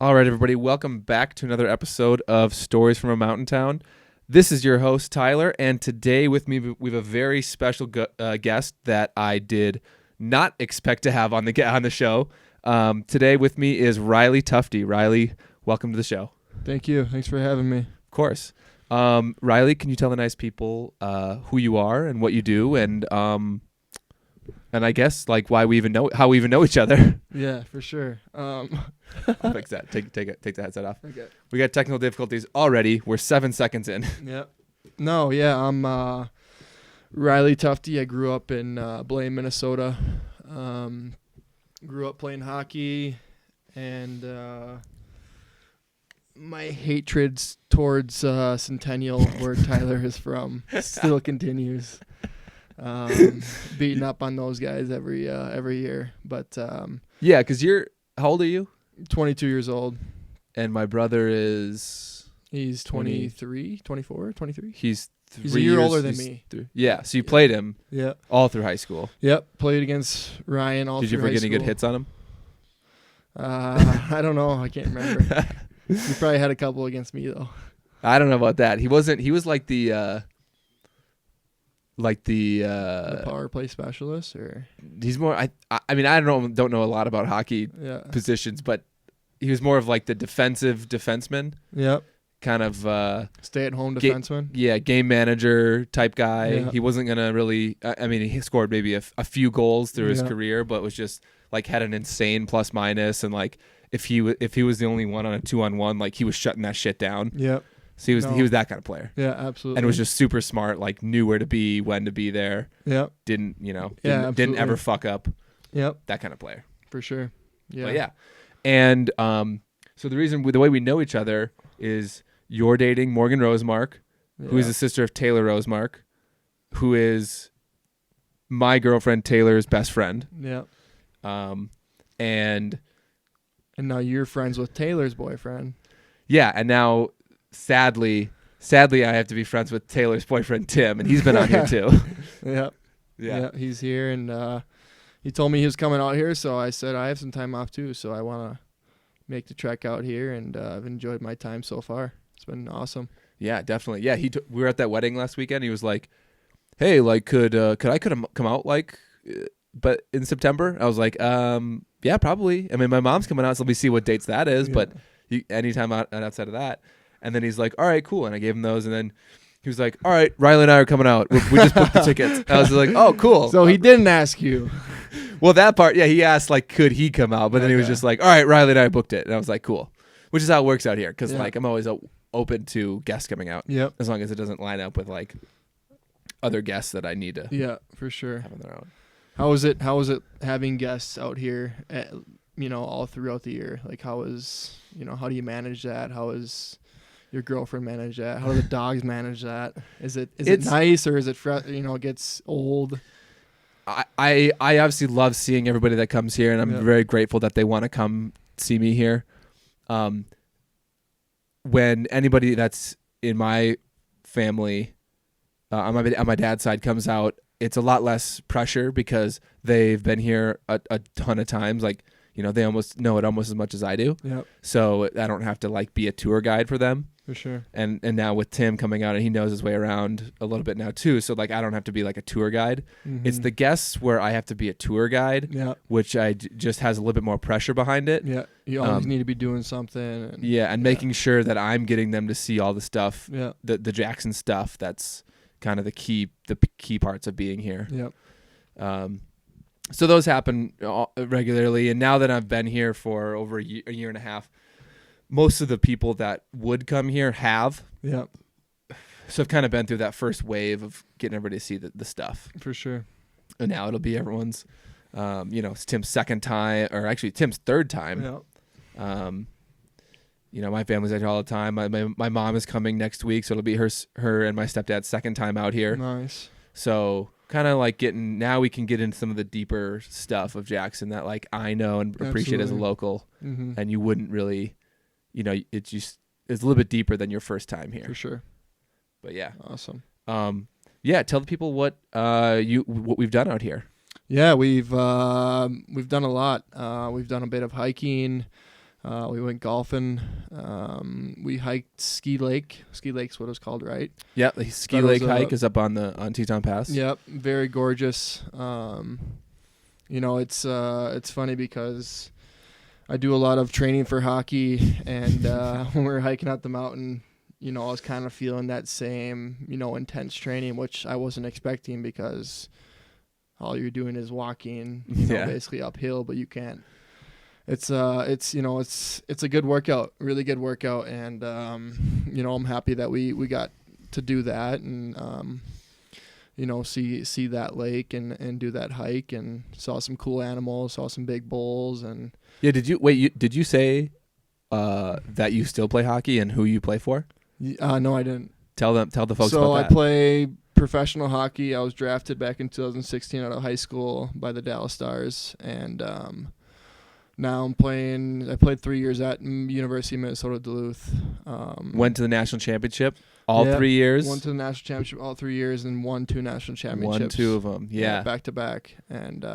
All right, everybody, welcome back to another episode of Stories from a Mountain Town. This is your host, Tyler, and today with me we have a very special guest that I did not expect to have on the show. Today with me is Riley Tufte. Riley, welcome to the show. Thank you. Thanks for having me. Of course. Riley, can you tell the nice people who you are and what you do, and I guess like how we even know each other? Yeah, for sure. I'll fix that. Take the headset off. Okay. We got technical difficulties already. We're 7 seconds in. Yep. No, yeah, I'm Riley Tufte. I grew up in Blaine, Minnesota. Grew up playing hockey, and my hatreds towards Centennial, where Tyler is from, still continues. Beating up on those guys every year. But yeah, because how old are you? 22 years old. And my brother is... He's 23, 24, 23. He's a year older than me. Yeah, so you played him all through high school. Yep, played against Ryan all through high school. Did you ever get any good hits on him? I don't know. I can't remember. You probably had a couple against me, though. I don't know about that. He was like the power play specialist, or he's more. I mean, I don't know a lot about hockey positions, but he was more of like the defenseman. Yep. Kind of stay-at-home defenseman. Game manager type guy. Yeah. He wasn't gonna really. I mean, he scored maybe a few goals through his career, but was just like had an insane plus minus, and like if he was the only one on a 2-on-1, like he was shutting that shit down. Yep. So he was that kind of player. Yeah, absolutely. And was just super smart, like knew where to be, when to be there. Yep. Didn't ever fuck up. Yep. That kind of player. For sure. Yeah. But yeah. And so the way we know each other is you're dating Morgan Rosemark, who is the sister of Taylor Rosemark, who is my girlfriend Taylor's best friend. Yep. And now you're friends with Taylor's boyfriend. Yeah, and now sadly I have to be friends with Taylor's boyfriend Tim, and he's been on here too. Yep. Yeah, he's here, and he told me he was coming out here, so I said I have some time off too, so I want to make the trek out here, and I've enjoyed my time so far. It's been awesome. Yeah, definitely. Yeah, we were at that wedding last weekend. He was like, "Hey, like, could I come out like, but in September?" I was like, "Yeah, probably. I mean, my mom's coming out, so let me see what dates that is, but anytime outside of that." And then he's like, "All right, cool." And I gave him those, and then he was like, "All right, Riley and I are coming out. We just booked the tickets." I was like, "Oh, cool." So he didn't ask you. Well, that part, yeah, he asked like, could he come out? But then he was just like, "All right, Riley and I booked it," and I was like, "Cool," which is how it works out here, because like I'm always open to guests coming out. Yep. As long as it doesn't line up with like other guests that I need to. Yeah, for sure. Have on their own. How is it having guests out here? All throughout the year. Like, how do you manage that? How is your girlfriend manage that? How do the dogs manage that? Is it nice, or is it it gets old? I obviously love seeing everybody that comes here, and I'm very grateful that they want to come see me here. When anybody that's in my family on my dad's side comes out, it's a lot less pressure because they've been here a ton of times. Like, they almost know it almost as much as I do. Yep. So I don't have to like be a tour guide for them. For sure. And now with Tim coming out, and he knows his way around a little bit now too. So like I don't have to be like a tour guide. Mm-hmm. It's the guests where I have to be a tour guide, which just has a little bit more pressure behind it. Yeah. You always need to be doing something. And making sure that I'm getting them to see all the stuff, the Jackson stuff. That's kind of the key parts of being here. Yep. So those happen regularly, and now that I've been here for over a year and a half, most of the people that would come here have. Yep. So I've kind of been through that first wave of getting everybody to see the stuff. For sure. And now it'll be everyone's, it's Tim's second time, or actually Tim's third time. Yep. My family's out here all the time. My mom is coming next week, so it'll be her and my stepdad's second time out here. Nice. So kind of like now we can get into some of the deeper stuff of Jackson that like I know and appreciate as a local, and you wouldn't really, it's a little bit deeper than your first time here. For sure. But yeah. Awesome. Tell the people what we've done out here. Yeah, we've done a lot. We've done a bit of hiking. We went golfing. We hiked Ski Lake. Ski Lake's what it was called, right? Yeah, the Ski That was Lake hike is up on Teton Pass. Yep, very gorgeous. It's funny because I do a lot of training for hockey, and when we were hiking up the mountain, I was kind of feeling that same, intense training, which I wasn't expecting because all you're doing is walking, basically uphill, but you can't. It's a good workout, really good workout, and I'm happy that we got to do that and see that lake and do that hike, and saw some cool animals, saw some big bulls. And did you say that you still play hockey and who you play for? No, I didn't. Tell the folks so about that. I play professional hockey. I was drafted back in 2016 out of high school by the Dallas Stars, and now I played 3 years at University of Minnesota Duluth. Went to the national championship all 3 years. Went to the national championship all 3 years and won 2 national championships. Won 2 of them, yeah. Back to back. And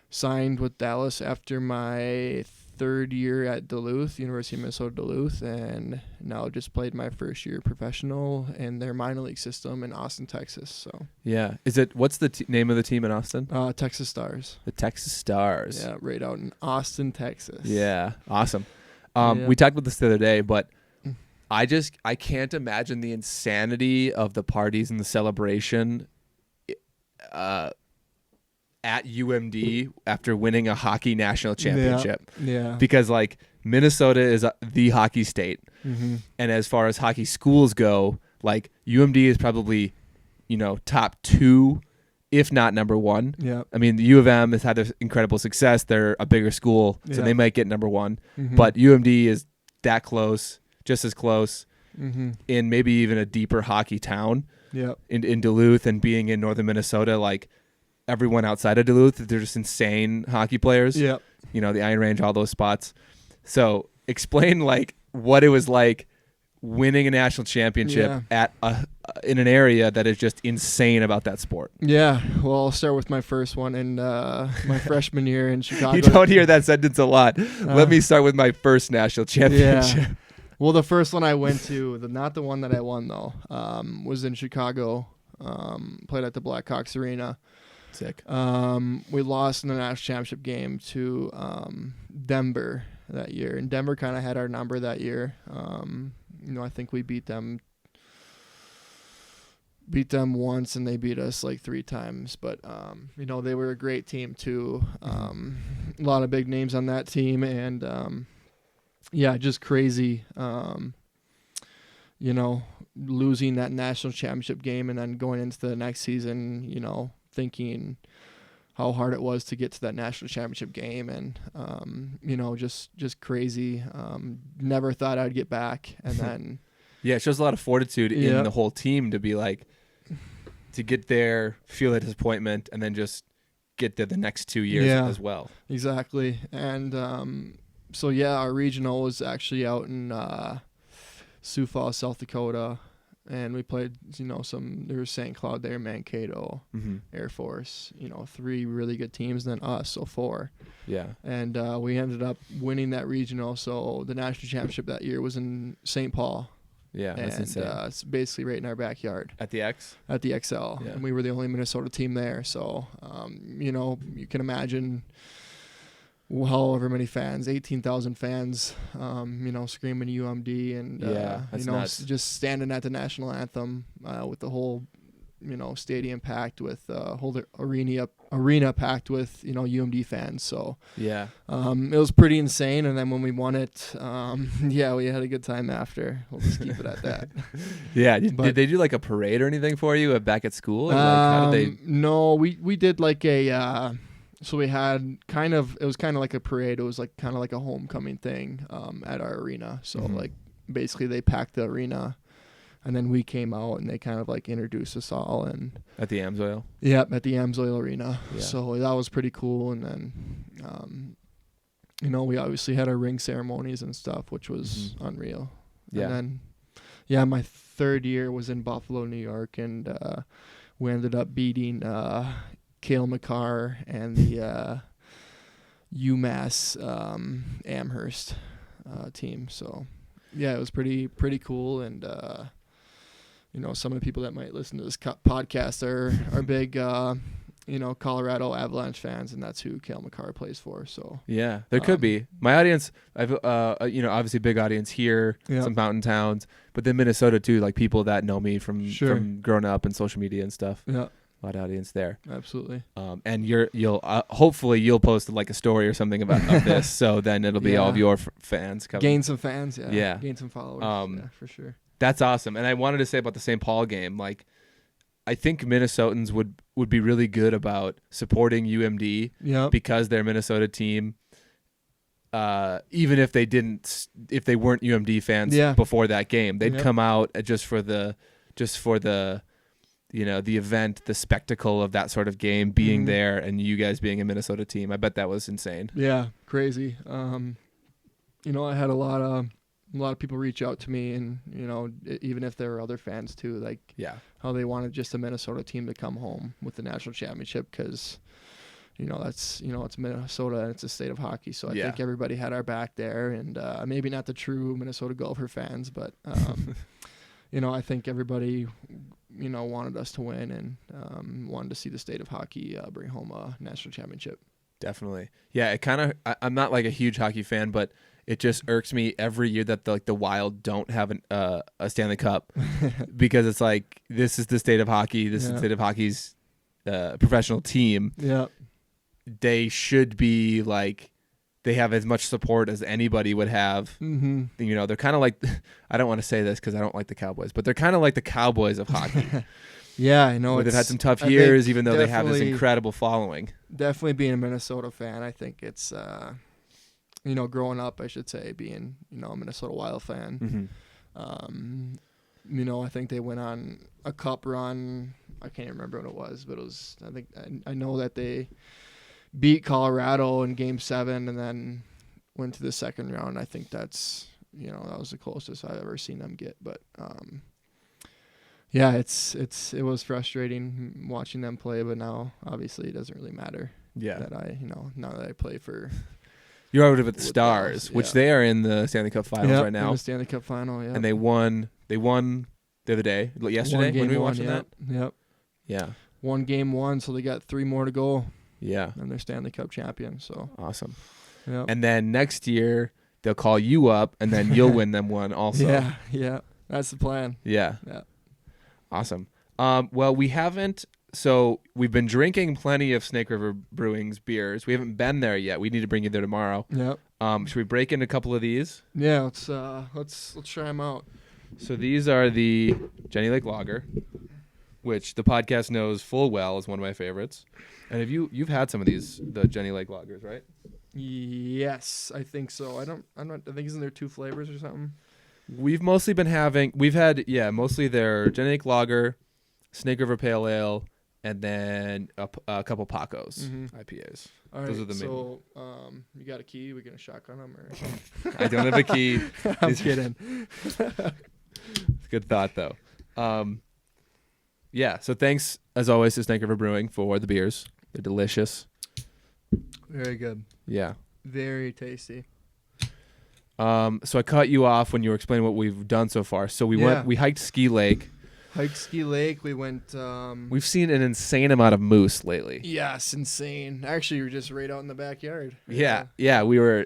signed with Dallas after my third year at Duluth, University of Minnesota Duluth, and now just played my first year professional in their minor league system in Austin, Texas. So yeah, what's the name of the team in Austin? Texas Stars. The Texas Stars. Yeah, right out in Austin, Texas. Yeah, awesome. We talked about this the other day, but I can't imagine the insanity of the parties and the celebration at UMD after winning a hockey national championship. Yeah. Because like Minnesota is the hockey state. Mm-hmm. And as far as hockey schools go, like UMD is probably, top 2, if not number 1. Yeah. I mean, the U of M has had incredible success. They're a bigger school, so they might get number 1. Mm-hmm. But UMD is that close, just as close, in maybe even a deeper hockey town. Yeah. In Duluth, and being in northern Minnesota, like everyone outside of Duluth, they're just insane hockey players. Yeah. The Iron Range, all those spots. So explain like what it was like winning a national championship in an area that is just insane about that sport. Yeah. Well, I'll start with my first one in my freshman year in Chicago. You don't hear that sentence a lot. Let me start with my first national championship. Yeah. Well, the first one I went to, not the one that I won though, was in Chicago. Played at the Blackhawks Arena. Sick. We lost in the national championship game to Denver that year, and Denver kind of had our number that year. I think we beat them once, and they beat us like 3 times. But they were a great team too. A lot of big names on that team, and just crazy. Losing that national championship game and then going into the next season, thinking how hard it was to get to that national championship game, and just crazy. Never thought I'd get back, and then it shows a lot of fortitude in the whole team to be like, to get there, feel the disappointment, and then just get there the next 2 years as well. Exactly. And our regional was actually out in Sioux Falls, South Dakota. And we played, there was St. Cloud there, Mankato, Air Force, 3 really good teams, and then us, so 4. Yeah. And we ended up winning that regional. So the national championship that year was in St. Paul. Yeah, that's insane. It's basically right in our backyard. At the X? At the XL. Yeah. And we were the only Minnesota team there. So, you can imagine however many fans, 18,000 fans, screaming UMD, and that's nuts. Just standing at the national anthem with the whole, stadium packed with whole arena packed with UMD fans. So yeah, it was pretty insane. And then when we won it, we had a good time after. We'll just keep it at that. Yeah. Did they do like a parade or anything for you back at school? Or how did they? No, we did like a. So we had it was kind of like a parade. It was like kind of like a homecoming thing at our arena. So like basically they packed the arena, and then we came out and they kind of like introduced us all. And at the Amsoil? Yep, at the Amsoil Arena. Yeah. So that was pretty cool. And then, we obviously had our ring ceremonies and stuff, which was unreal. Yeah. And then, my third year was in Buffalo, New York, and we ended up beating Cale Makar and the UMass Amherst. team. So yeah, it was pretty cool. And some of the people that might listen to this podcast are big Colorado Avalanche fans, and that's who Cale Makar plays for. So yeah, there could be my audience. I've obviously big audience here, some mountain towns, but then Minnesota too, like people that know me from growing up and social media and stuff. Yeah, a lot of audience there. Absolutely. And you'll hopefully you'll post like a story or something about of this, so then it'll be all of your fans coming. Gain some fans, gain some followers, yeah, for sure. That's awesome. And I wanted to say about the St. Paul game, like I think Minnesotans would be really good about supporting UMD because they're a Minnesota team. Even if they weren't UMD fans before that game, they'd come out just for the the event, the spectacle of that sort of game being there, and you guys being a Minnesota team. I bet that was insane. Yeah, crazy. I had a lot of people reach out to me, and even if there were other fans too, like how they wanted just a Minnesota team to come home with the national championship, because that's it's Minnesota and it's a state of hockey, so I think everybody had our back there, and maybe not the true Minnesota Golfer fans, but I think everybody wanted us to win, and wanted to see the state of hockey bring home a national championship. Definitely. Yeah, it kind of I'm not like a huge hockey fan, but it just irks me every year that the Wild don't have a Stanley Cup because it's like, this is the state of hockey. This is the state of hockey's professional team. Yeah. They should be like, they have as much support as anybody would have. Mm-hmm. They're kind of like, I don't want to say this because I don't like the Cowboys, but they're kind of like the Cowboys of hocky. Yeah, I know. They've had some tough years, even though they have this incredible following. Definitely being a Minnesota fan, I think it's, growing up, I should say, being, a Minnesota Wild fan. Mm-hmm. I think they went on a cup run. I can't even remember what it was, but it was, I know that they beat Colorado in Game 7 and then went to the second round. I think that's, that was the closest I've ever seen them get. But, it was frustrating watching them play, but now obviously it doesn't really matter. Yeah. That now that I play for. You're over with the Stars, which they are in the Stanley Cup Finals right now. In the Stanley Cup Final, yeah. And they won the other day, yesterday when we were watching that. Yep. Yeah. Won Game 1, so they got 3 more to go. Yeah. And they're Stanley Cup champion, so. Awesome. Yeah. And then next year they'll call you up, and then you'll win them one also. Yeah. That's the plan. Yeah. Awesome. Well, we haven't. So we've been drinking plenty of Snake River Brewing's beers. We haven't been there yet. We need to bring you there tomorrow. Yep. Should we break into a couple of these? Yeah. Let's try them out. So these are the Jenny Lake Lager, which the podcast knows full well is one of my favorites. And you've had some of these, the Jenny Lake Lagers, right? Yes, I think so. I think isn't there 2 flavors or something? We've had mostly their Jenny Lake Lager, Snake River Pale Ale, and then a couple Pacos IPAs. All right, those are the main. So, you got a key? We gonna shotgun them or? I don't have a key. I'm kidding. Good thought though. So thanks as always to Snake River Brewing for the beers. They're delicious. Very good. Yeah. Very tasty. So I cut you off when you were explaining what we've done so far. So we hiked Ski Lake. Hiked Ski Lake. We went. We've seen an insane amount of moose lately. Yes, insane. Actually, we were just right out in the backyard. Yeah. We were.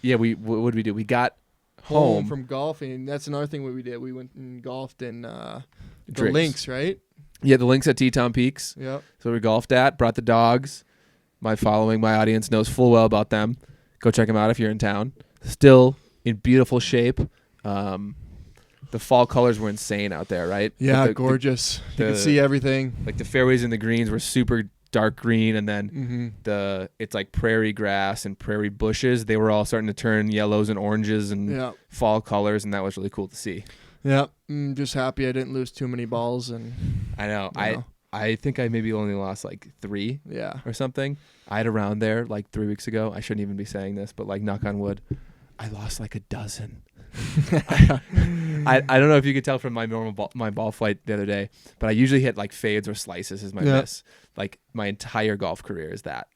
Yeah, what did we do? We got home from golfing. That's another thing we did. We went and golfed in the links, right? Yeah, the links at Teton Peaks. Yeah. So we golfed at, brought the dogs. My audience knows full well about them. Go check them out if you're in town. Still in beautiful shape. The fall colors were insane out there, right? Yeah, gorgeous. You could see everything. Like the fairways and the greens were super dark green, and then it's like prairie grass and prairie bushes. They were all starting to turn yellows and oranges and fall colors, and that was really cool to see. Yeah, I'm just happy I didn't lose too many balls. And I know. I think I maybe only lost like 3 or something. I had a round there like 3 weeks ago. I shouldn't even be saying this, but like knock on wood, I lost like a dozen. I don't know if you could tell from my my ball flight the other day, but I usually hit like fades or slices as my miss. Like my entire golf career is that.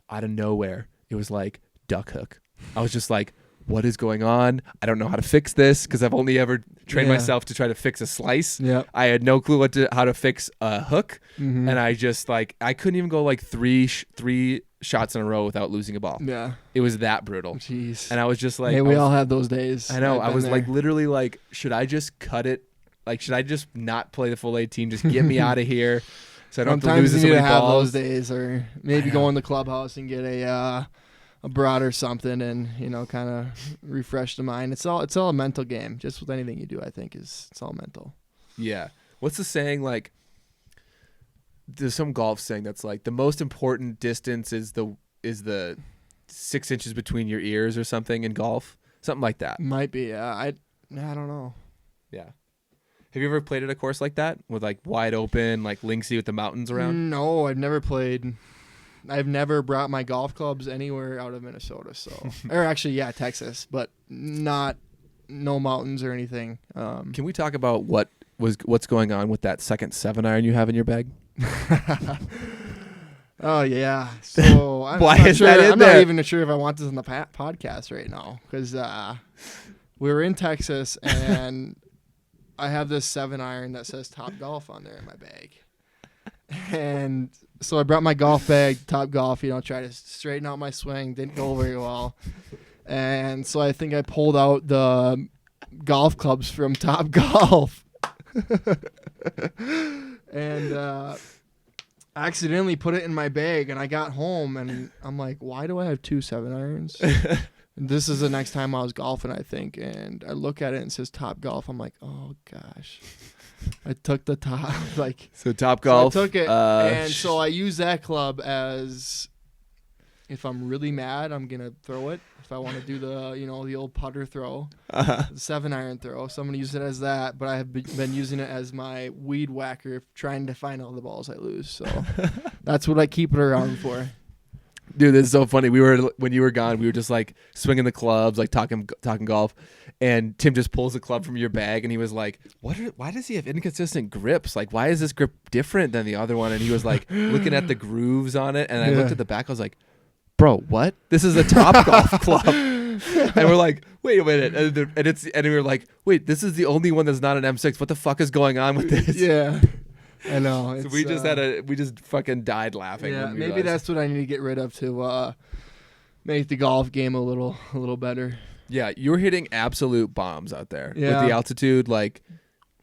Out of nowhere, it was like duck hook. I was just like, what is going on? I don't know how to fix this because I've only ever trained Yeah. myself to try to fix a slice. Yeah. I had no clue how to fix a hook, Mm-hmm. and I just I couldn't even go like three shots in a row without losing a ball. Yeah. It was that brutal, Jeez. and I was just like, Hey, we all have those days. I know. I've I was been like there. literally like, should I just cut it? Like, should I just not play the full 18? Just get me out of here, so I don't have to lose Sometimes so you need many to have balls. those days, or I maybe know. go in the clubhouse and get a brat or something, and kind of refresh the mind. It's all a mental game. Just with anything you do, I think it's all mental. Yeah. What's the saying? Like, there's some golf saying that's like the most important distance is the 6 inches between your ears or something in golf. Something like that. Might be. I don't know. Yeah. Have you ever played at a course like that with like wide open, like linksy with the mountains around? No, I've never played. I've never brought my golf clubs anywhere out of Minnesota. So, or actually, yeah, Texas, but no mountains or anything. Can we talk about what's going on with that second 7-iron you have in your bag? Oh yeah. So Why is that in I'm there? not even sure if I want this on the podcast right now because we were in Texas and I have this 7-iron that says Top Golf on there in my bag, and so I brought my golf bag, Top Golf. Try to straighten out my swing. Didn't go very well, and so I think I pulled out the golf clubs from Top Golf, and accidentally put it in my bag, and I got home and I'm like, why do I have 2 7-irons? And this is the next time I was golfing, I think, and I look at it and it says Top Golf. I'm like, oh gosh. I took the top So Top Golf. So I took it, and so I use that club as if I'm really mad, I'm gonna throw it. If I want to do the old putter throw, the 7-iron throw, so I'm gonna use it as that. But I have been using it as my weed whacker, trying to find all the balls I lose. So that's what I keep it around for. Dude, this is so funny. When you were gone, we were just like swinging the clubs, like talking golf, and Tim just pulls the club from your bag, and he was like, why does he have inconsistent grips? Like, why is this grip different than the other one? And he was like looking at the grooves on it, and I looked at the back. I was like, bro, what? This is a Top Golf club. And we're like, wait a minute, and we were like, wait, this is the only one that's not an M6. What the fuck is going on with this? Yeah. I know. So we just fucking died laughing. Yeah, when we maybe realized. that's what I need to get rid of to make the golf game a little better. Yeah, you were hitting absolute bombs out there with Yeah. the altitude. Like,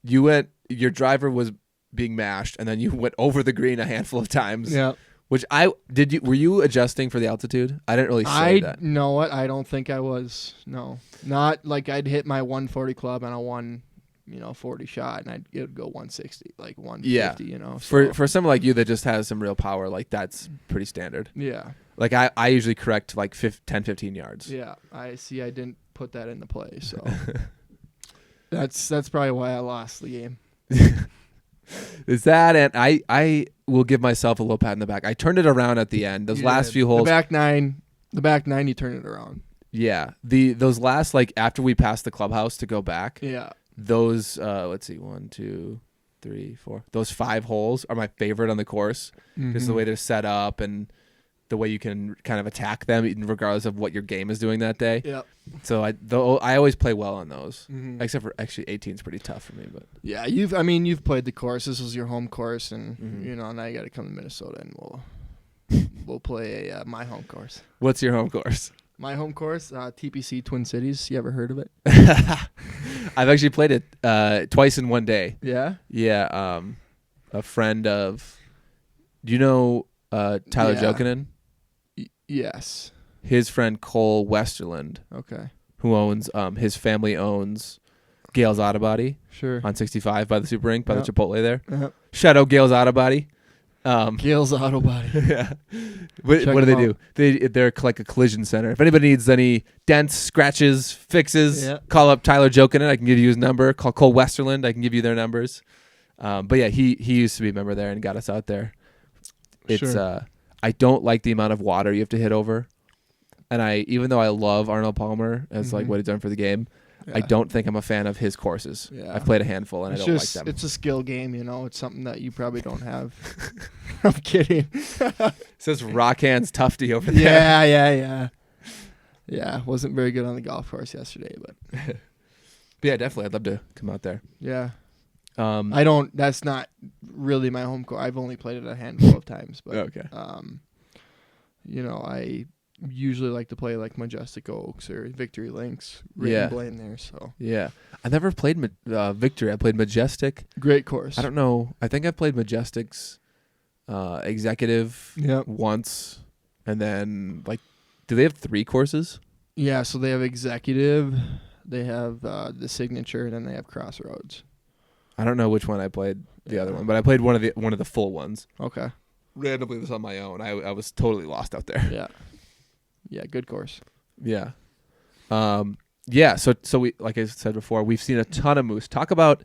your driver was being mashed, and then you went over the green a handful of times. Yeah. Which were you adjusting for the altitude? I didn't really say that. Know what? I don't think I was. No, not like I'd hit my 140 club on a 140 shot, and it would go 160, like 150. Yeah. So, For someone like you that just has some real power, like that's pretty standard. yeah. Like I usually correct like 10, 15 yards. Yeah, I see. I didn't put that into play, so that's probably why I lost the game. Is that, and I will give myself a little pat in the back. I turned it around at the end. Those You last did. few holes. The back nine, you turn it around. Yeah. Those last, like, after we passed the clubhouse to go back, Yeah. those let's see, 1, 2, 3, 4. Those 5 holes are my favorite on the course. Just the way they're set up and the way you can kind of attack them, even regardless of what your game is doing that day. Yeah. So I always play well on those. Mhm. Except for actually 18 is pretty tough for me, but Yeah, you've played the course. This was your home course, and Mhm. now you got to come to Minnesota, and we'll play my home course. what's your home course? My home course, TPC Twin Cities. You ever heard of it? I've actually played it twice in one day. Yeah. Yeah, a friend of, do you know Tyler Yeah. Jokinen? Yes. His friend Cole Westerland, Okay. who owns his family owns Gale's Auto Body Sure. on 65 by the Super Rink by Yep. the Chipotle there. Uh-huh. Shout out Gale's Auto Body. Gale's Auto Body. Yeah. What Check do they them do? They're like a collision center. If anybody needs any dents, scratches, fixes, Yeah. call up Tyler Jokinen. I can give you his number. Call Cole Westerland. I can give you their numbers. But yeah, he used to be a member there and got us out there. It's Sure. I don't like the amount of water you have to hit over. And even though I love Arnold Palmer as like Mhm. what he's done for the game, I Yeah. don't think I'm a fan of his courses. Yeah. I've played a handful and It's I don't just like them. it's a skill game, It's something that you probably don't have. I'm kidding. It says Rock Hands Tufte over there. Yeah. Yeah, wasn't very good on the golf course yesterday, but But yeah, definitely. I'd love to come out there. yeah. Um, I don't. That's not really my home course. I've only played it a handful of times, but okay. I usually like to play like Majestic Oaks or Victory Links, right Yeah. in Blaine there. So Yeah. I never played Victory. I played Majestic. great course. I don't know. I think I played Majestic's Executive Yep. once. And then, like, do they have 3 courses? Yeah. So they have Executive, they have the Signature, and then they have Crossroads. I don't know which one I played the other Yeah. one, but I played one of the full ones. Okay. Randomly was on my own. I was totally lost out there. Yeah. Yeah. Good course. Yeah. Yeah, so we, like I said before, we've seen a ton of moose. Talk about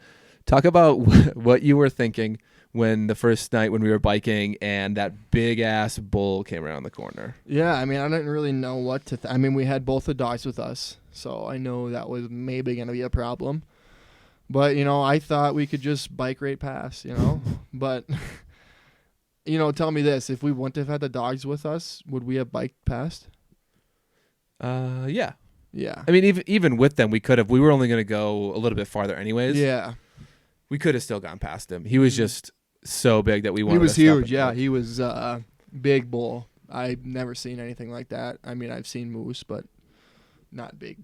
what you were thinking when the first night when we were biking and that big ass bull came around the corner. Yeah. I mean, I didn't really know what to. I mean, we had both the dogs with us, so I know that was maybe going to be a problem. But I thought we could just bike right past. But tell me this: if we wouldn't have had the dogs with us, would we have biked past? Yeah. Yeah. I mean, even with them, we could have. We were only going to go a little bit farther anyways. Yeah. We could have still gone past him. He was just so big that we wanted He was to stop huge. and Yeah, look. he was big bull. I've never seen anything like that. I mean, I've seen moose, but not big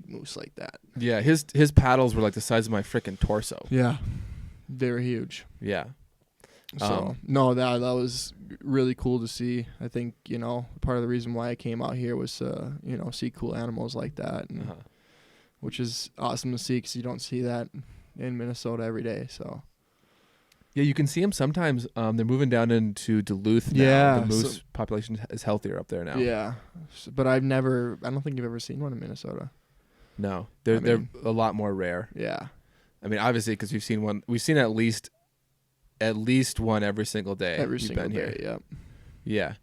moose like that. Yeah, his paddles were like the size of my freaking torso. Yeah, they were huge. Yeah. So no, that was really cool to see. I think part of the reason why I came out here was see cool animals like that, and which is awesome to see because you don't see that in Minnesota every day. So Yeah, you can see them sometimes. They're moving down into Duluth now. Yeah, The moose population is healthier up there now. yeah, but I don't think you've ever seen one in Minnesota. No, they're a lot more rare. Yeah. I mean, obviously, because we've seen at least one every single day. Every you've single been day, here. yep. Yeah.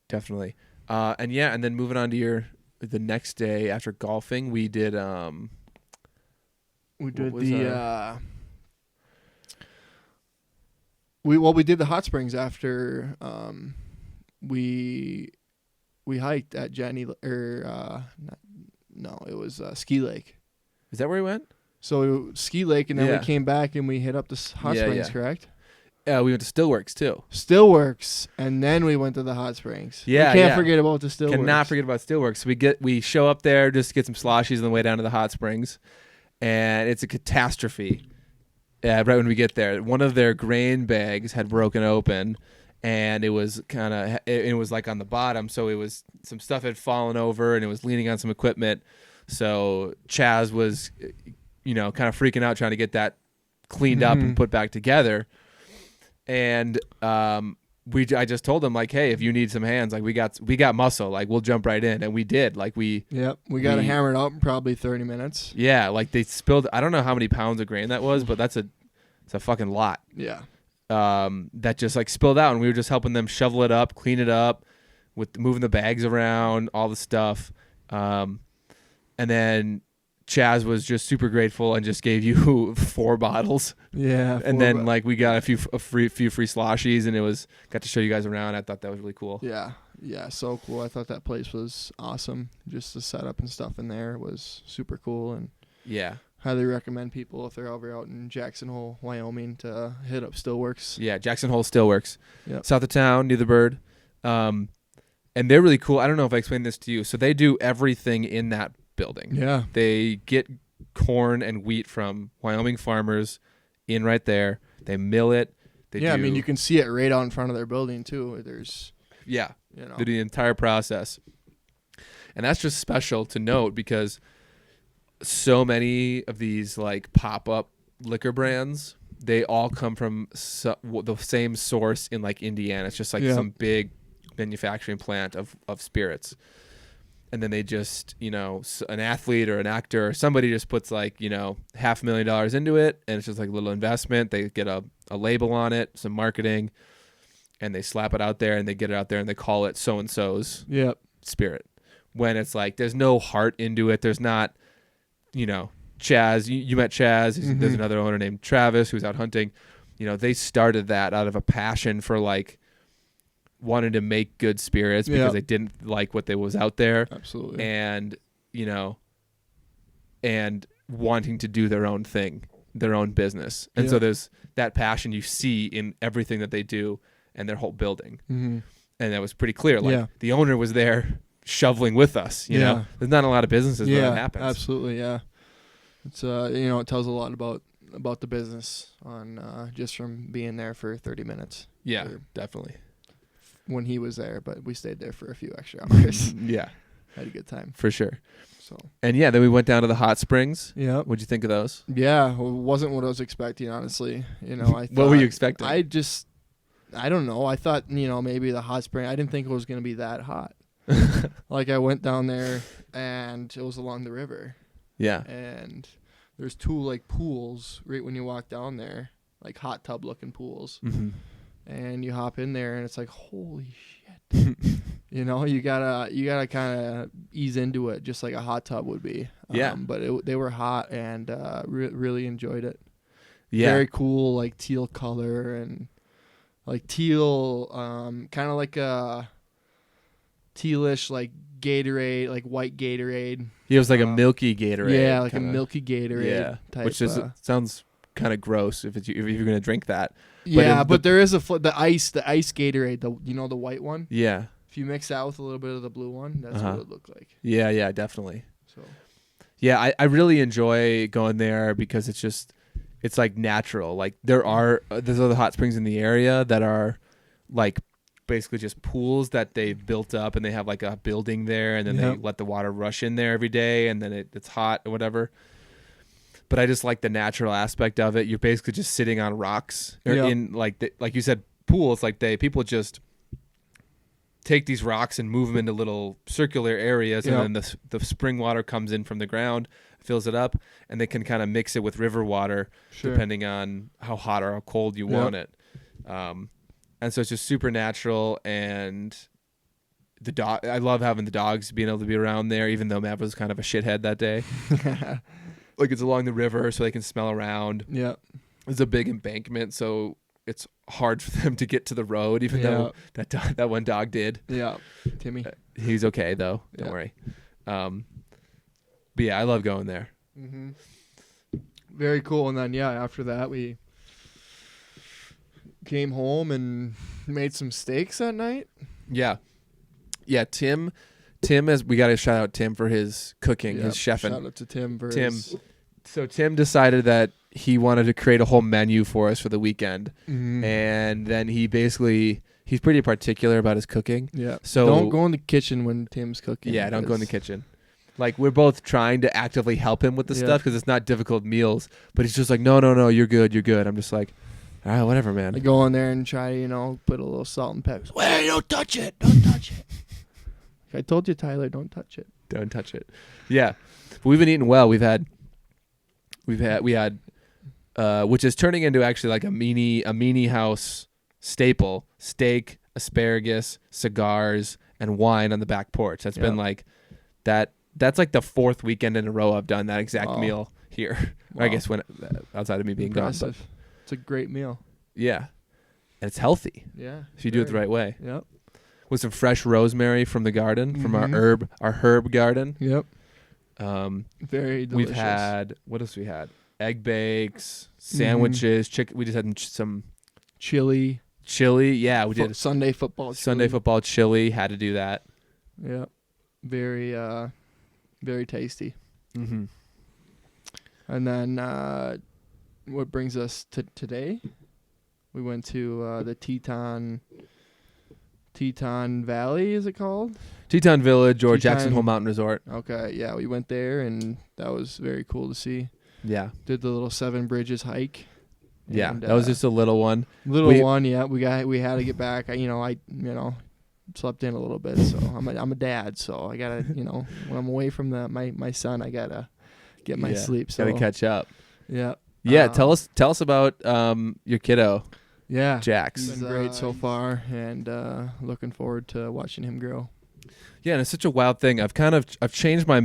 Definitely. And then moving on to the next day after golfing, we did We did was we did the hot springs after we hiked at Jenny it was Ski Lake. Is that where we went? So Ski Lake, and then Yeah. we came back and we hit up the hot springs, yeah. correct? Yeah, we went to Stillworks too. Stillworks, and then we went to the hot springs. Yeah, we can't yeah. forget about the Stillworks. Cannot forget about Steelworks. We show up there just to get some sloshies on the way down to the hot springs, and it's a catastrophe. Right when we get there, one of their grain bags had broken open, and it was it was like on the bottom, so it was some stuff had fallen over, and it was leaning on some equipment. So Chaz was, kind of freaking out trying to get that cleaned up and put back together. And I just told him, like, hey, if you need some hands, like we got muscle, like we'll jump right in, and we did. Like we got it hammered out in probably 30 minutes. Yeah, like they spilled. I don't know how many pounds of grain that was, but it's a fucking lot. Yeah. That just like spilled out, and we were just helping them shovel it up, clean it up, with moving the bags around, all the stuff. And then Chaz was just super grateful and just gave you 4 bottles. Yeah. And then like we got a few free sloshies, and got to show you guys around. I thought that was really cool. Yeah. Yeah, so cool. I thought that place was awesome. Just the setup and stuff in there was super cool, and Yeah. highly recommend people if they're ever out in Jackson Hole, Wyoming, to hit up Stillworks. Yeah, Jackson Hole Steelworks. Yep. South of town, near the bird. And they're really cool. I don't know if I explained this to you. So they do everything in that building. Yeah. They get corn and wheat from Wyoming farmers in right there. They mill it. I mean, you can see it right out in front of their building too. There's they do the entire process. And that's just special to note because so many of these like pop-up liquor brands, they all come from the same source in like Indiana. It's just like some big manufacturing plant of spirits. And then they just, an athlete or an actor or somebody just puts like, $500,000 into it, and it's just like a little investment. They get a label on it, some marketing, and they slap it out there, and they get it out there, and they call it so-and-so's spirit. When it's like there's no heart into it. There's not, Chaz. You met Chaz. There's another owner named Travis who's out hunting. They started that out of a passion for like wanted to make good spirits because they didn't like what they was out there. Absolutely. And, and wanting to do their own thing, their own business. And so there's that passion you see in everything that they do and their whole building. Mm-hmm. And that was pretty clear. Like the owner was there shoveling with us, you know. There's not a lot of businesses where that happens. Absolutely, yeah. It's it tells a lot about the business on just from being there for 30 minutes. Yeah, definitely. When he was there, but we stayed there for a few extra hours. Yeah. Had a good time. For sure. So. And then we went down to the hot springs. Yeah. What'd you think of those? Yeah, it wasn't what I was expecting, honestly. I thought, what were you expecting? I don't know. I thought, maybe the hot spring, I didn't think it was going to be that hot. Like I went down there and it was along the river. Yeah. And there's 2 like pools right when you walk down there, like hot tub looking pools. Mm-hmm. And you hop in there and it's like, holy shit. You gotta kind of ease into it just like a hot tub would be. But they were hot and really enjoyed it. Yeah. Very cool, like teal color and like teal, kind of like a tealish, like Gatorade, like white Gatorade. It was like a milky Gatorade. Yeah, like kinda. A milky Gatorade type. Which sounds kind of gross if you're going to drink that. But there is the ice Gatorade, the white one. Yeah. If you mix that with a little bit of the blue one, that's what it looked like. Yeah, definitely. So. Yeah, I really enjoy going there because it's like natural. Like there's other hot springs in the area that are like basically just pools that they've built up and they have like a building there and then they let the water rush in there every day and then it's hot or whatever. But I just like the natural aspect of it. You're basically just sitting on rocks or in like you said, pools. Like people just take these rocks and move them into little circular areas and then the spring water comes in from the ground, fills it up, and they can kind of mix it with river water depending on how hot or how cold you want it. And so it's just super natural, and I love having the dogs being able to be around there, even though Mav was kind of a shithead that day. Like it's along the river, so they can smell around. Yeah, it's a big embankment, so it's hard for them to get to the road, even though that one dog did. Yeah, Timmy. He's okay though. Don't worry. But yeah, I love going there. Mm-hmm. Very cool. And then after that we came home and made some steaks that night. Yeah. Tim, we got to shout out Tim for his cooking, his chefing. Shout out to Tim for So Tim decided that he wanted to create a whole menu for us for the weekend. Mm-hmm. And then he's pretty particular about his cooking. Yeah. So don't go in the kitchen when Tim's cooking. Yeah, don't go in the kitchen. Like we're both trying to actively help him with the stuff because it's not difficult meals, but he's just like, no, you're good. I'm just like, all right, whatever, man. I go in there and try, put a little salt and pepper. Well, don't touch it. Don't touch it. I told you, Tyler, don't touch it. Don't touch it. Yeah. But we've been eating well. We had which is turning into actually like a mini house staple: steak, asparagus, cigars, and wine on the back porch. That's been like that. That's like the 4th weekend in a row I've done that exact meal here. Wow. I guess when outside of me being impressive. gone. But it's a great meal. Yeah. And it's healthy. Yeah. If you do it the right way. Yep. With some fresh rosemary from the garden, from our herb garden. Yep. Very delicious. We've had, what else we had? Egg bakes, sandwiches, chicken. We just had some chili. Yeah, we did Sunday football chili. Had to do that. Yep. Very very tasty. Mm-hmm. And then what brings us to today? We went to the Teton Valley, is it called? Teton Village or Jackson Hole Mountain Resort. Okay, yeah, we went there and that was very cool to see. Yeah. Did the little 7 Bridges hike. Yeah, and, that was just a little one. Yeah. We had to get back. I slept in a little bit, so I'm a dad, so I gotta when I'm away from my son, I gotta get my sleep. So gotta catch up. Yeah. Yeah. Tell us about your kiddo. Yeah, Jax. He's been great so far, and looking forward to watching him grow. Yeah, and it's such a wild thing. I've changed my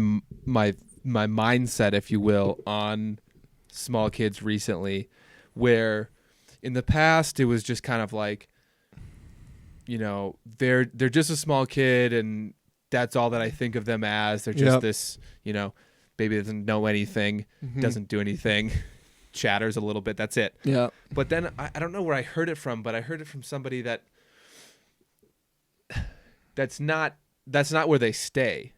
mindset, if you will, on small kids recently, where in the past it was just kind of like, they're just a small kid, and that's all that I think of them as. They're just this, baby that doesn't know anything, doesn't do anything, chatters a little bit. That's it. Yeah. But then I don't know where I heard it from, but I heard it from somebody that's not where they stay.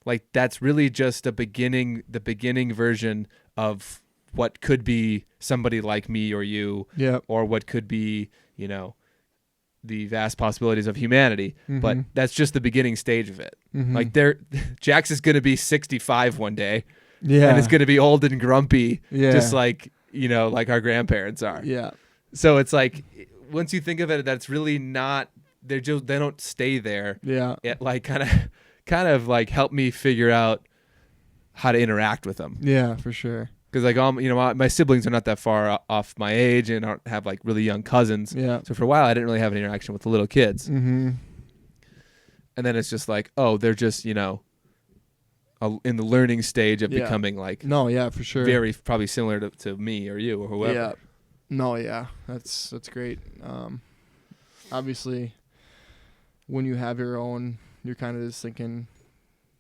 Like, that's really just the beginning version of what could be somebody like me or you, or what could be, the vast possibilities of humanity. But that's just the beginning stage of it. Like, Jax is going to be 65 one day, and it's going to be old and grumpy, just like, like our grandparents are. Yeah. So it's like, once you think of it, that's really not, they don't stay there. Yeah. It like kind of like helped me figure out how to interact with them. Yeah, for sure. Because like my siblings are not that far off my age, and I don't have like really young cousins. Yeah. So for a while, I didn't really have an interaction with the little kids. Mm-hmm. And then it's just like, oh, they're just in the learning stage of becoming like for sure, very probably similar to me or you or whoever. Yeah. That's great. Obviously, when you have your own, you're kind of just thinking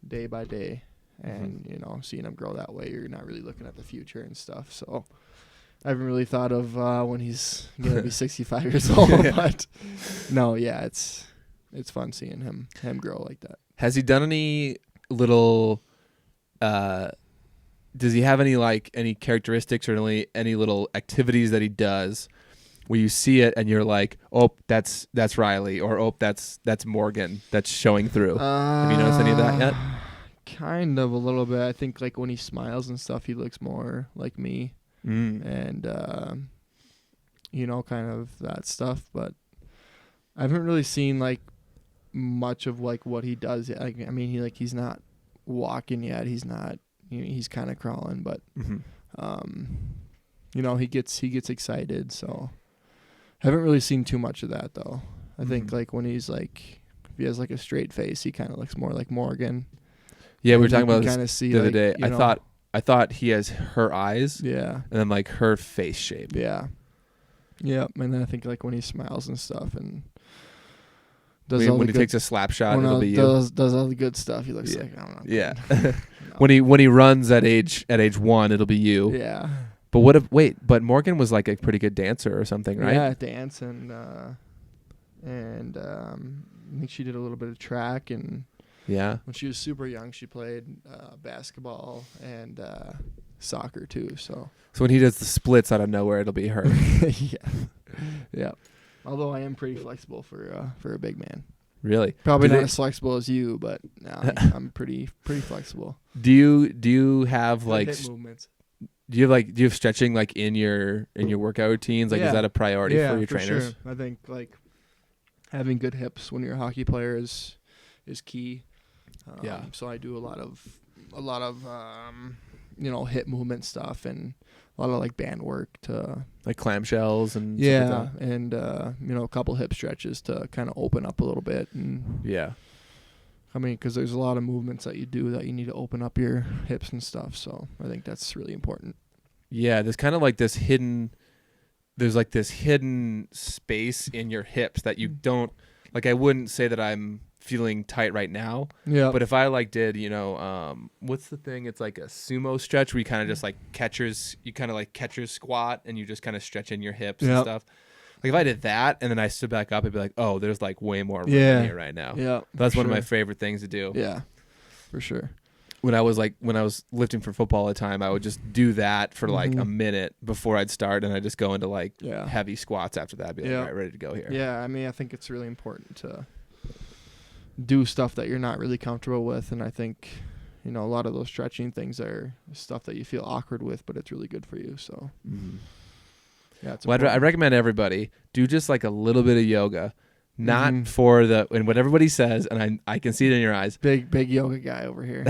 day by day, and seeing them grow that way, you're not really looking at the future and stuff. So I haven't really thought of when he's gonna be 65 years old, but it's fun seeing him grow like that. Has he done any little? Does he have any characteristics or any little activities that he does where you see it and you're like, oh, that's Riley, or oh, that's Morgan, that's showing through? Have you noticed any of that yet? Kind of a little bit. I think like when he smiles and stuff, he looks more like me, and kind of that stuff. But I haven't really seen like much of like what he does yet. Like, I mean, he's not walking yet. He's not. He's kind of crawling, but he gets excited. So haven't really seen too much of that though. I think like when he's like, if he has like a straight face, he kind of looks more like Morgan. Yeah, we were talking about this the other day. I thought he has her eyes. Yeah. And then like her face shape. Yeah. Yeah, and then I think like when he smiles and stuff and does when he takes a slap shot, it'll be you. Does all the good stuff. He looks like, I don't know. Yeah. When he runs at age 1, it'll be you. Yeah. But but Morgan was like a pretty good dancer or something, right? Yeah, dance and I think she did a little bit of track, and when she was super young, she played basketball and soccer too. So when he does the splits out of nowhere, it'll be her. Yeah. Although I am pretty flexible for a big man. Really? Probably not as flexible as you, but I'm pretty flexible. Do you have like hip movements? Do you have stretching like in your workout routines? Like, is that a priority for your trainers? Sure. I think like having good hips when you're a hockey player is key. So I do a lot of hip movement stuff and a lot of like band work to like clamshells and stuff like that. And a couple hip stretches to kind of open up a little bit. And I mean, because there's a lot of movements that you do that you need to open up your hips and stuff. So I think that's really important. Yeah, there's kind of like this hidden space in your hips that you don't like. I wouldn't say that I'm feeling tight right now. Yeah. But if I like did, what's the thing? It's like a sumo stretch where you kind of just like catcher's squat and you just kind of stretch in your hips and stuff. Like if I did that and then I stood back up, I'd be like, oh, there's like way more room in here right now. Yeah. That's one of my favorite things to do. Yeah, for sure. When I was lifting for football all the time, I would just do that for like a minute before I'd start, and I'd just go into like heavy squats after that. I'd be like, all right, ready to go here. Yeah, I mean, I think it's really important to do stuff that you're not really comfortable with, and I think a lot of those stretching things are stuff that you feel awkward with, but it's really good for you. So it's I recommend everybody do just like a little bit of yoga, not for and what everybody says, and I can see it in your eyes. Big yoga guy over here.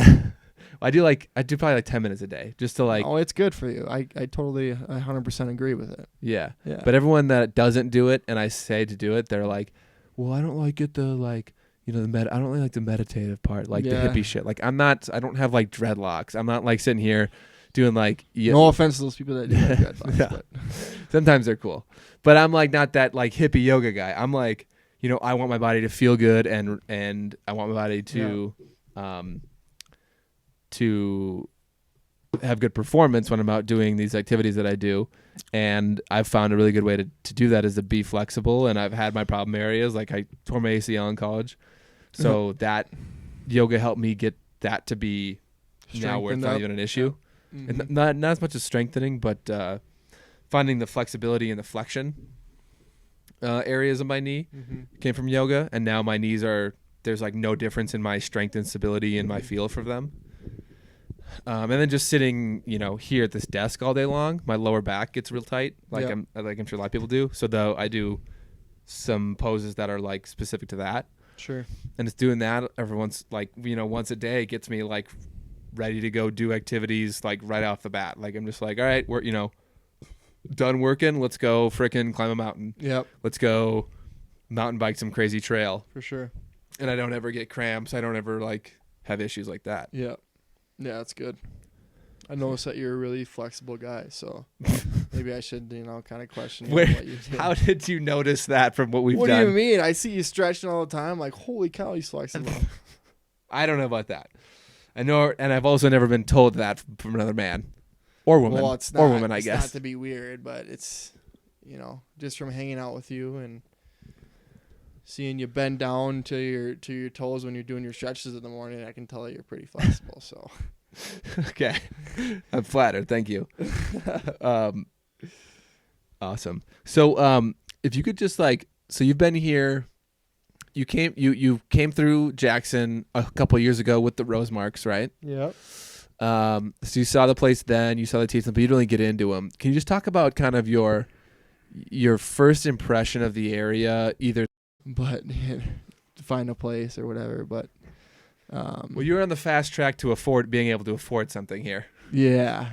I do probably like 10 minutes a day just to like. Oh, it's good for you. I totally 100% agree with it. Yeah. But everyone that doesn't do it and I say to do it, they're like, well, I don't like it the like. I don't really like the meditative part, like the hippie shit. Like I don't have like dreadlocks. I'm not like sitting here doing like. No offense to those people that do have dreadlocks, but sometimes they're cool. But I'm like not that like hippie yoga guy. I'm like, I want my body to feel good and I want my body to have good performance when I'm out doing these activities that I do. And I've found a really good way to do that is to be flexible. And I've had my problem areas, like I tore my ACL in college. So that yoga helped me get that to be now where it's not even an issue. Yeah. And not as much as strengthening, but finding the flexibility and the flexion areas of my knee came from yoga. And now my knees there's like no difference in my strength and stability and my feel for them. And then just sitting, here at this desk all day long, my lower back gets real tight, I'm sure a lot of people do. So though I do some poses that are like specific to that. Sure. And it's doing that every once, once a day gets me like ready to go do activities like right off the bat. Like I'm just like, all right, we're done working. Let's go frickin' climb a mountain. Yep. Let's go mountain bike some crazy trail. For sure. And I don't ever get cramps. I don't ever like have issues like that. Yeah. Yeah, that's good. I noticed that you're a really flexible guy, so maybe I should, kind of question what you do. How did you notice that from what we've done? What do you mean? I see you stretching all the time. Like, holy cow, he's flexible. I don't know about that. I know, and I've also never been told that from another man or woman. Well, it's not, or woman, I guess. It's not to be weird, but it's, just from hanging out with you and seeing you bend down to your toes when you're doing your stretches in the morning, I can tell that you're pretty flexible. So, okay, I'm flattered. Thank you. Awesome. So, if you could just so you've been here. You came through Jackson a couple years ago with the Rose Marks, right? Yep. So you saw the place then, you saw the teeth, but you didn't really get into them. Can you just talk about kind of your first impression of the area, either? But to find a place or whatever, but well, you're on the fast track to being able to afford something here. Yeah.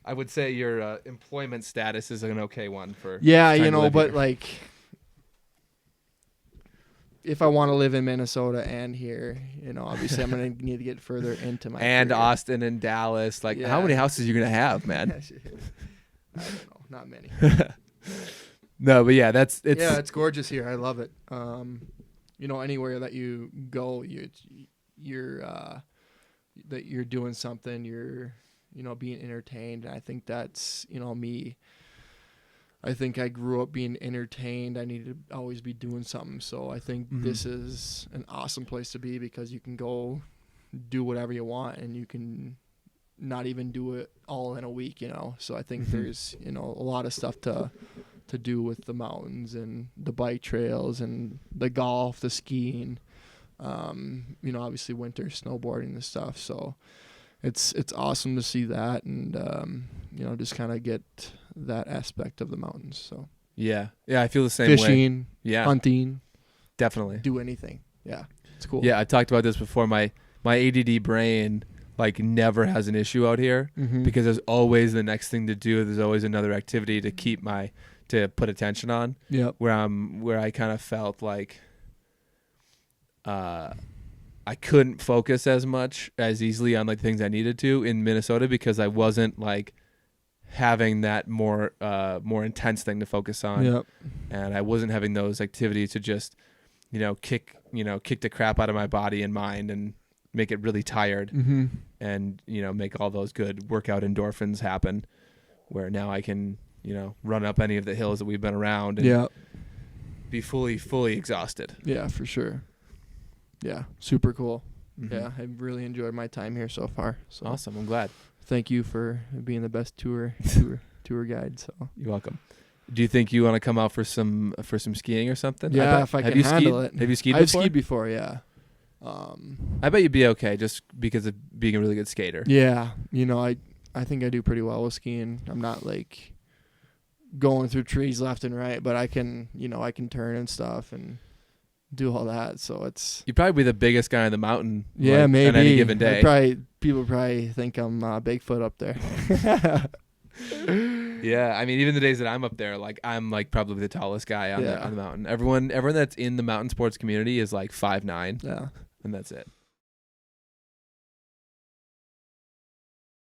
I would say your employment status is an okay one for. Yeah, but here. Like, if I want to live in Minnesota and here, obviously I'm gonna need to get further into my and career. Austin and Dallas. How many houses are you gonna have, man? I don't know, not many. No, but yeah, it's gorgeous here. I love it. Anywhere that you go, that you're doing something, you're being entertained. And I think that's me. I think I grew up being entertained. I need to always be doing something. So I think this is an awesome place to be because you can go do whatever you want and you can not even do it all in a week, So I think there's, a lot of stuff to do with the mountains and the bike trails and the golf, the skiing, obviously winter snowboarding and stuff. So it's awesome to see that and, just kind of get that aspect of the mountains. So yeah, I feel the same way. Fishing, yeah, hunting, definitely do anything. Yeah, it's cool. Yeah, I talked about this before. My ADD brain never has an issue out here because there's always the next thing to do. There's always another activity to put attention on. Yeah, where I kind of felt like I couldn't focus as easily on things I needed to in Minnesota because I wasn't having that more intense thing to focus on. Yep. And I wasn't having those activities to just kick the crap out of my body and mind and make it really tired and make all those good workout endorphins happen where now I can run up any of the hills that we've been around and be fully exhausted. Yeah, for sure. Yeah, super cool. Yeah, I've really enjoyed my time here so far. So awesome. I'm glad. Thank you for being the best tour guide. So you're welcome. Do you think you want to come out for some skiing or something? Yeah, if I can handle it. Have you skied before? I've skied before, yeah. I bet you'd be okay just because of being a really good skater. Yeah, I think I do pretty well with skiing. I'm not going through trees left and right, but I can turn and stuff and do all that. So you'd probably be the biggest guy on the mountain. Yeah, maybe on any given day. People probably think I'm Bigfoot up there. Yeah, I mean, even the days that I'm up there, I'm probably the tallest guy on the mountain. Everyone that's in the mountain sports community is 5'9". Yeah, and that's it.